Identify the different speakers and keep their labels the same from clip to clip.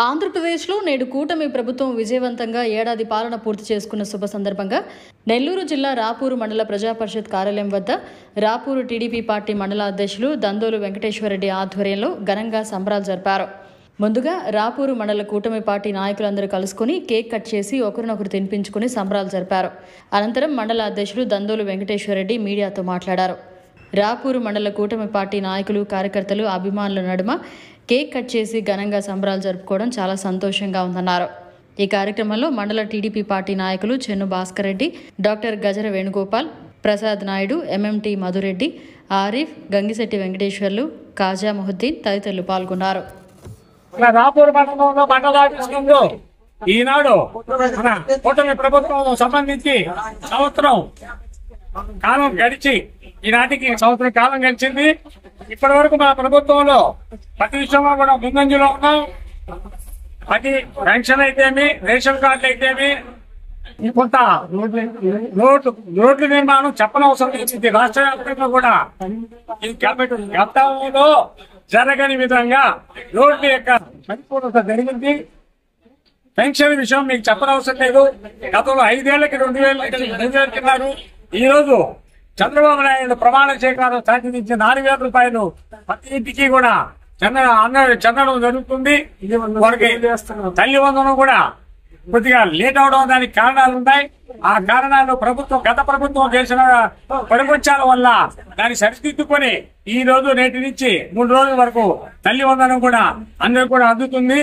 Speaker 1: ఆంధ్రప్రదేశ్లో నేడు కూటమి ప్రభుత్వం విజయవంతంగా ఏడాది పాలన పూర్తి చేసుకున్న శుభ సందర్భంగా నెల్లూరు జిల్లా రాపూరు మండల ప్రజాపరిషత్ కార్యాలయం వద్ద రాపూరు టీడీపీ పార్టీ మండల అధ్యక్షులు దందోలు వెంకటేశ్వరరెడ్డి ఆధ్వర్యంలో ఘనంగా సంబరాలు జరిపారు. ముందుగా రాపూరు మండల కూటమి పార్టీ నాయకులందరూ కలుసుకుని కేక్ కట్ చేసి ఒకరినొకరు తినిపించుకుని సంబరాలు జరిపారు. అనంతరం మండల అధ్యక్షులు దందోలు వెంకటేశ్వరరెడ్డి మీడియాతో మాట్లాడారు. రాపూరు మండల కూటమి పార్టీ నాయకులు, కార్యకర్తలు, అభిమానుల నడుమ కేక్ కట్ చేసి ఘనంగా సంబరాలు జరుపుకోవడం చాలా సంతోషంగా ఉందన్నారు. ఈ కార్యక్రమంలో మండల టీడీపీ పార్టీ నాయకులు చెన్ను భాస్కర్ రెడ్డి, డాక్టర్ గజర వేణుగోపాల్, ప్రసాద్ నాయుడు, ఎంఎంటీ మధురెడ్డి, ఆరిఫ్, గంగిశెట్టి వెంకటేశ్వర్లు, కాజా మొహద్దీన్ తదితరులు పాల్గొన్నారు.
Speaker 2: రాపూర్ మండలంలో మండలాధ్యక్షులు ఈనాడు మన కూటమి ప్రభుత్వం సంబంధించి సంవత్సరం కాలం గడిచి ఈనాటికి సంవత్సరం కాలం గడిచింది. ఇప్పటి వరకు మన ప్రభుత్వంలో ప్రతి విషయంలో కూడా ముందంజలో ఉన్నాం. ప్రతి పెన్షన్ అయితేమి, రేషన్ కార్డులు అయితేమి, కొంత రోడ్ల నిర్మాణం చెప్పనవసరం లేదు. రాష్ట్ర వ్యాప్తంగా కూడా గతంలో జరగని విధంగా రోడ్ల యొక్క పరిపూర్ణత జరిగింది. పెన్షన్ విషయం మీకు చెప్పనవసరం లేదు. గతంలో 5 ఏళ్లకి 2,000 తిన్నారు. ఈ రోజు చంద్రబాబు నాయుడు ప్రమాణ స్వీకారం సాధించి 4,000 రూపాయలు ప్రతి ఇంటికి కూడా చెందడం జరుగుతుంది. వారికి తల్లి వందనం కూడా కొద్దిగా లేట్ అవడం దానికి కారణాలు ఉన్నాయి. ఆ కారణాలు గత ప్రభుత్వం చేసిన పరిపక్షాల వల్ల దాన్ని సరిదిద్దుకొని ఈ రోజు నేటి నుంచి 3 రోజుల వరకు తల్లి వందనం కూడా అందరికి కూడా అందుతుంది.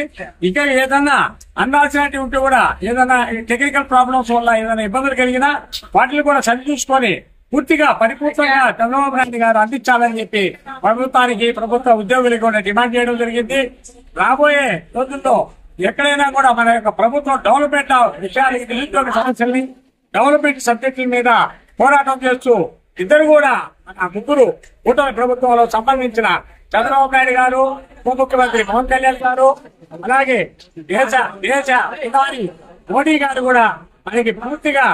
Speaker 2: ఇంకా ఏదన్నా అందాల్సినట్టు ఉంటే కూడా ఏదైనా టెక్నికల్ ప్రాబ్లమ్స్ వల్ల ఏదైనా ఇబ్బందులు కలిగినా వాటిని కూడా సరిచూసుకొని పూర్తిగా పరిపూర్ణంగా చంద్రబాబు నాయుడు గారు అందించాలని చెప్పి ప్రభుత్వానికి, ప్రభుత్వ ఉద్యోగులకు కూడా డిమాండ్ చేయడం జరిగింది. రాబోయే రోజుల్లో ఎక్కడైనా కూడా మన యొక్క ప్రభుత్వం డెవలప్మెంట్ విషయాలకి, నిరుద్యోగ సమస్యల్ని, డెవలప్మెంట్ సబ్జెక్టుల మీద పోరాటం చేస్తూ ఇద్దరు కూడా ముగ్గురు కూటమి ప్రభుత్వంలో సంబంధించిన చంద్రబాబు నాయుడు గారు, ఉప ముఖ్యమంత్రి పవన్ కళ్యాణ్ గారు, అలాగే దేశ ప్రధాని మోడీ గారు కూడా మనకి పూర్తిగా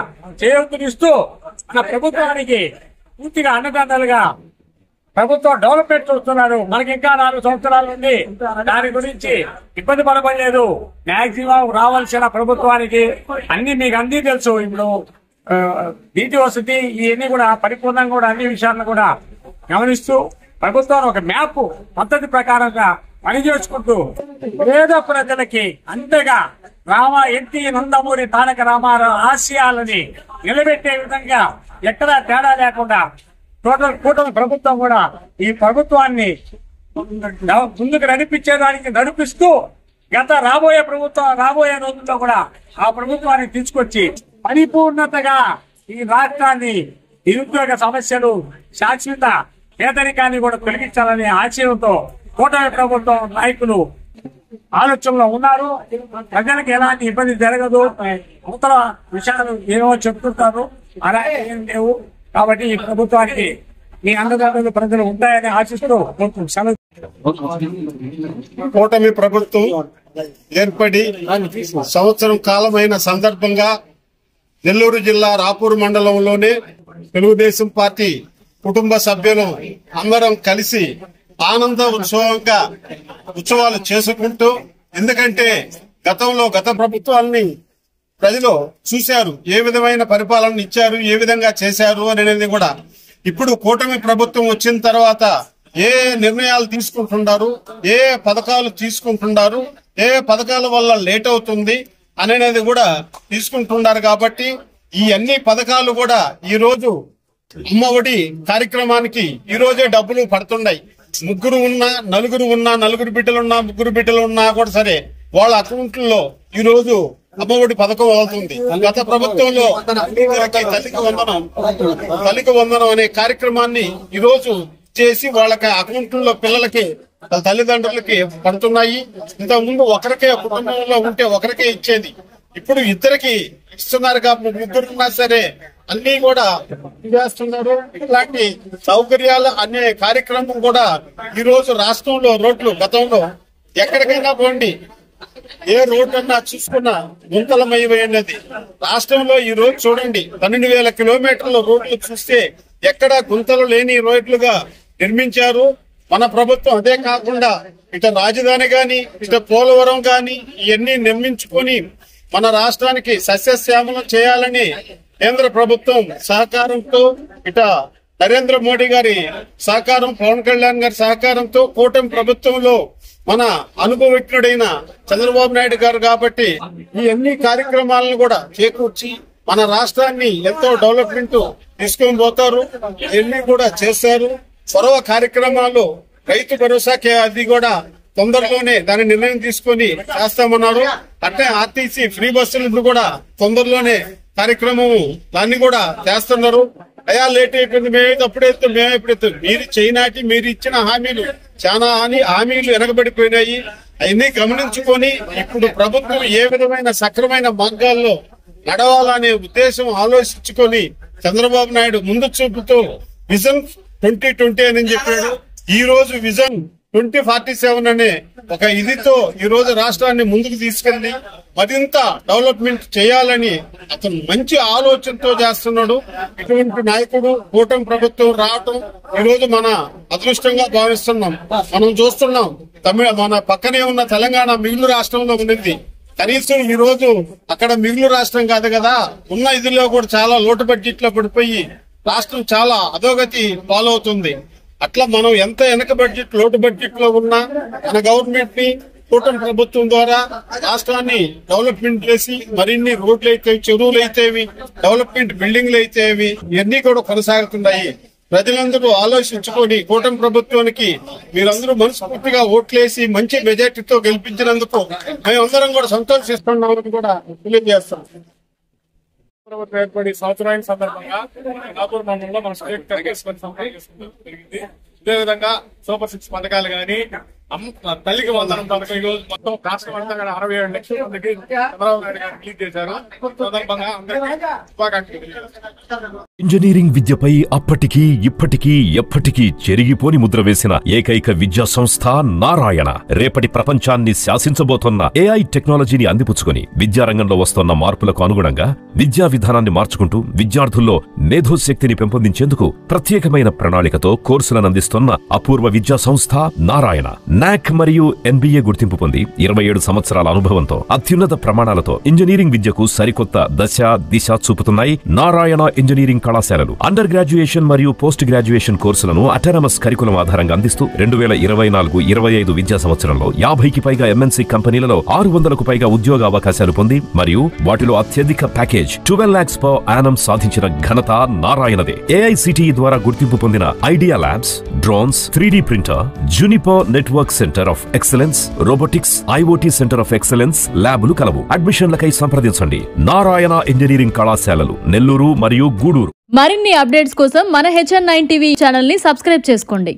Speaker 2: చేయూతనిస్తూ మన ప్రభుత్వానికి పూర్తిగా అన్నదాతలుగా ప్రభుత్వం డెవలప్మెంట్ చూస్తున్నారు. మనకి ఇంకా 4 సంవత్సరాలు ఉంది. దాని గురించి ఇబ్బంది పడబడలేదు. మాక్సిమం రావాల్సిన ప్రభుత్వానికి మీకు అన్ని తెలుసు. ఇప్పుడు నీటి వసతి ఇవన్నీ కూడా పరిపూర్ణంగా కూడా అన్ని విషయాలను కూడా గమనిస్తూ ప్రభుత్వం ఒక మ్యాప్ పద్ధతి ప్రకారంగా పనిచేసుకుంటూ పేద ప్రజలకి అంతగా ఎన్టీ నందమూరి తారక రామారావు ఆశయాలని నిలబెట్టే విధంగా ఎక్కడా తేడా లేకుండా టోటల్ కూటమి ప్రభుత్వం కూడా ఈ ప్రభుత్వాన్ని ముందుకు నడిపిస్తూ రాబోయే రోజుల్లో కూడా ఆ ప్రభుత్వాన్ని తీసుకొచ్చి పరిపూర్ణతగా ఈ రాష్ట్రాన్ని నిరుద్యోగ సమస్యలు, శాశ్వత పేదరికాన్ని కూడా తొలగించాలనే ఆశయంతో కూటమి ప్రభుత్వం నాయకులు ఆలోచనలో ఉన్నారు. ప్రజలకు ఎలాంటి ఇబ్బంది జరగదు, అవతల విషయాలు ఏమో చెప్తుంటారు, అలాగే ఏం లేవు. కాబట్టి ఈ ప్రభుత్వానికి మీ అండదండలు ప్రజలు ఉంటాయని ఆశిస్తూ
Speaker 3: కూటమి ప్రభుత్వం ఏర్పడి సంవత్సరం కాలమైన సందర్భంగా నెల్లూరు జిల్లా రాపూరు మండలంలోనే తెలుగుదేశం పార్టీ కుటుంబ సభ్యులు అందరం కలిసి ఆనంద ఉత్సవంగా ఉత్సవాలు చేసుకుంటూ, ఎందుకంటే గత ప్రభుత్వాన్ని ప్రజలు చూశారు, ఏ విధమైన పరిపాలన ఇచ్చారు, ఏ విధంగా చేశారు అనేది కూడా. ఇప్పుడు కూటమి ప్రభుత్వం వచ్చిన తర్వాత ఏ నిర్ణయాలు తీసుకుంటున్నారు, ఏ పథకాలు తీసుకుంటున్నారు, ఏ పథకాల వల్ల లేట్ అవుతుంది అనేది కూడా తీసుకుంటున్నారు. కాబట్టి ఈ అన్ని పథకాలు కూడా ఈ రోజు అమ్మఒడి కార్యక్రమానికి ఈ రోజే డబ్బులు పడుతున్నాయి. 3 ఉన్నా, 4 ఉన్నా, 4 బిడ్డలున్నా, 3 బిడ్డలున్నా కూడా సరే వాళ్ళ అకౌంట్లలో ఈ రోజు అమ్మఒడి పథకం అవుతుంది. గత ప్రభుత్వంలో తల్లికి వందనం అనే కార్యక్రమాన్ని ఈ రోజు చేసి వాళ్ళకి అకౌంట్లో పిల్లలకి, తల్లిదండ్రులకి పడుతున్నాయి. ఇంతకు ముందు ఒకరికే కుటుంబంలో ఉంటే ఒకరికే ఇచ్చేది, ఇప్పుడు ఇద్దరికి ఇస్తున్నారు. కాబట్టి 3 ఉన్నా సరే అన్ని కూడా చేస్తున్నారు. ఇలాంటి సౌకర్యాలు అనే కార్యక్రమం కూడా ఈ రోజు రాష్ట్రంలో రోడ్లు గతంలో ఎక్కడికైనా పోండి, ఏ రోడ్డు అన్నా చూసుకున్నా గుంతలమయమైనది. రాష్ట్రంలో ఈ రోజు చూడండి 12,000 కిలోమీటర్ల రోడ్లు చూస్తే ఎక్కడా గుంతలు లేని రోడ్లుగా నిర్మించారు మన ప్రభుత్వం. అదే కాకుండా ఇటు రాజధాని గాని ఇటు పోలవరం గాని ఇవన్నీ నిర్మించుకొని మన రాష్ట్రానికి సస్యశ్యామలం చేయాలని కేంద్ర ప్రభుత్వం సహకారంతో ఇట నరేంద్ర మోడీ గారి సహకారం, పవన్ కళ్యాణ్ గారి సహకారంతో కూటమి ప్రభుత్వంలో మన అనుభవజ్ఞుడైన చంద్రబాబు నాయుడు గారు కాబట్టి ఈ అన్ని కార్యక్రమాలను కూడా చేకూర్చి మన రాష్ట్రాన్ని ఎంతో డెవలప్మెంట్ తీసుకొని పోతారు. ఇవన్నీ కూడా చేశారు. పొరవ కార్యక్రమాలు రైతు భరోసాకి అది కూడా తొందరలోనే దాని నిర్ణయం తీసుకొని చేస్తామన్నారు. అంటే ఆర్టీసీ ఫ్రీ బస్సులు కూడా తొందరలోనే కార్యక్రమం దాన్ని కూడా చేస్తున్నారు. అయా లేట్ అయిపోయింది, మేమెప్పుడైతే మీరు చేయనాటి మీరు ఇచ్చిన హామీలు చాలా హామీలు వెనకబడిపోయినాయి. అవన్నీ గమనించుకొని ఇప్పుడు ప్రభుత్వం ఏ విధమైన సక్రమైన మార్గాల్లో నడవాలనే ఉద్దేశం ఆలోచించుకొని చంద్రబాబు నాయుడు ముందు చూపుతూ విజన్ 2020 అని చెప్పాడు. ఈ రోజు విజన్ 2047 అనే ఒక ఇదితో ఈ రోజు రాష్ట్రాన్ని ముందుకు తీసుకెళ్లి మరింత డెవలప్మెంట్ చేయాలని అతను మంచి ఆలోచనతో చేస్తున్నాడు. ఇటువంటి నాయకుడు కూటమి ప్రభుత్వం రావటం ఈ రోజు మన అదృష్టంగా భావిస్తున్నాం. మనం చూస్తున్నాం మన పక్కనే ఉన్న తెలంగాణ మిగులు రాష్ట్రంలో ఉన్నది. కనీసం ఈ రోజు అక్కడ మిగులు రాష్ట్రం కాదు కదా, ఉన్న ఇదిలో కూడా చాలా లోటు బడ్జెట్ లో పడిపోయి రాష్ట్రం చాలా అధోగతి పాలవుతుంది. అట్లా మనం ఎంత వెనక బడ్జెట్ లోటు బడ్జెట్ లో ఉన్నా మన గవర్నమెంట్ ని కూటమి ప్రభుత్వం ద్వారా రాష్ట్రాన్ని డెవలప్మెంట్ చేసి మరిన్ని రోడ్లు అయితే, చెరువులు అయితేవి, డెవలప్మెంట్ బిల్డింగ్లు అయితేవి ఇవన్నీ కూడా కొనసాగుతున్నాయి. ప్రజలందరూ ఆలోచించుకొని కూటమి ప్రభుత్వానికి మీరందరూ మనస్ఫూర్తిగా ఓట్లేసి మంచి మెజార్టీతో గెలిపించినందుకు మేమందరం కూడా సంతోషిస్తున్నామని కూడా తెలియజేస్తాం.
Speaker 2: ఏర్పడి సంవత్సరాల సందర్భంగా రాపూర్ మండలంలో మన స్టేట్ జరిగింది. అదేవిధంగా సూపర్ 6 పథకాలు గానీ, తల్లికి వందనం పథకం ఈరోజు మొత్తం రాష్ట్రం అంతా 67 లక్షల మందికి చంద్రబాబు నాయుడు గారు రిలీజ్ చేశారు. సందర్భంగా అందరికీ శుభాకాంక్షలు.
Speaker 4: ఇంజనీరింగ్ విద్యపై అప్పటికీ ఇప్పటికీ ఎప్పటికీ చెరిగిపోని ముద్ర వేసిన ఏకైక విద్యా సంస్థ నారాయణ. రేపటి ప్రపంచాన్ని శాసించబోతోన్న AI టెక్నాలజీని అందిపుచ్చుకొని విద్యారంగంలో వస్తోన్న మార్పులకు అనుగుణంగా విద్యా విధానాన్ని మార్చుకుంటూ విద్యార్థుల్లో మేధోశక్తిని పెంపొందించేందుకు ప్రత్యేకమైన ప్రణాళికతో కోర్సులను అందిస్తున్న అపూర్వ విద్యా సంస్థ నారాయణ. NAC మరియు NBA గుర్తింపు పొంది 27 సంవత్సరాల అనుభవంతో అత్యున్నత ప్రమాణాలతో ఇంజనీరింగ్ విద్యకు సరికొత్త దశ దిశ చూపుతున్నాయి నారాయణ ఇంజనీరింగ్ కళాశాలలు. అండర్ గ్రాడ్యుయేషన్ మరియు పోస్ట్ గ్రాడ్యుయేషన్ కోర్సులను అటానమస్ కరికులం ఆధారంగా అందిస్తూ 2024-25 విద్యా సంవత్సరంలో 50కి పైగా MNC కంపెనీలలో 600కు పైగా ఉద్యోగ అవకాశాలు పొంది మరియు వాటిలో అత్యధిక ప్యాకేజ్ 12 lakhs per annum సాధించిన ఘనత నారాయణదే. AICTE ద్వారా గుర్తింపు పొందిన idea labs, drones, 3D printer, Juniper network centre of excellence, robotics, IoT centre of excellence ల్యాబులు కలవు. అడ్మిషన్లకై సంప్రదించండి. నారాయణ ఇంజనీరింగ్ కళాశాలలు, నెల్లూరు మరియు గూడూరు.
Speaker 1: మరిన్ని అప్డేట్స్ కోసం మన HN9 TV ఛానల్ ని సబ్స్క్రైబ్ చేసుకోండి.